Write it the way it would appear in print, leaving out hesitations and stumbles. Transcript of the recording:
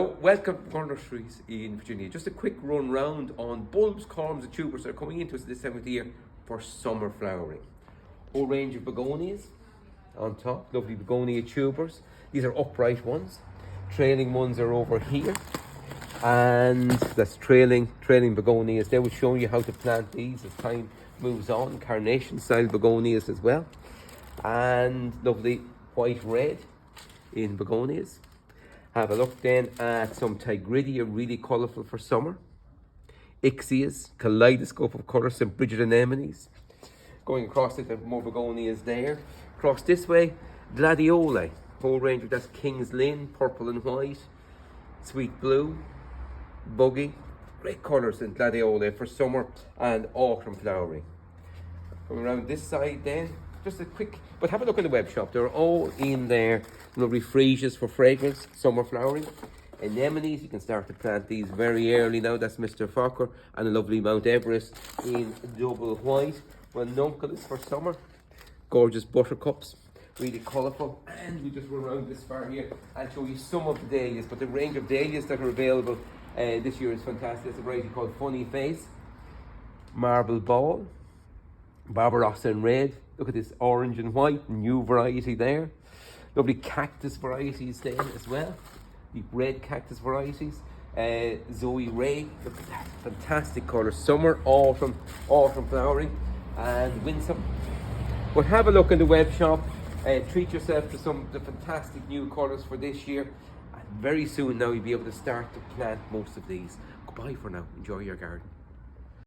Welcome to Nurseries in Virginia. Just a quick run round on bulbs, columns and tubers that are coming into us this time of the year for summer flowering. Whole range of begonias on top, lovely begonia tubers. These are upright ones. Trailing ones are over here. And that's trailing begonias. They will show you how to plant these as time moves on. Carnation style begonias as well. And lovely white red in begonias. Have a look then at some tigridia, really colourful for summer. Ixias, kaleidoscope of colours, some Bridget anemones. Going across it, there more begonias there. Across this way, gladioli. Whole range of that's King's Lynn, purple and white. Sweet blue, buggy. Great colours in gladioli for summer and autumn flowering. Coming around this side then, just a quick, but have a look in the web shop. They're all in there. Lovely freesias for fragrance, summer flowering. Anemones, you can start to plant these very early now. That's Mr. Fokker. And a lovely Mount Everest in double white. Ranunculus for summer. Gorgeous buttercups, really colourful. And we just run around this far here and show you some of the dahlias. But the range of dahlias that are available this year is fantastic. There's a variety called Funny Face, Marble Ball, Barbarossa in red. Look at this orange and white, new variety there. Lovely cactus varieties there as well. The red cactus varieties. Zoe Ray, look at that, fantastic colours. Summer, autumn flowering, and winsome. But have a look in the web shop. Treat yourself to some of the fantastic new colours for this year. And very soon now you'll be able to start to plant most of these. Goodbye for now. Enjoy your garden.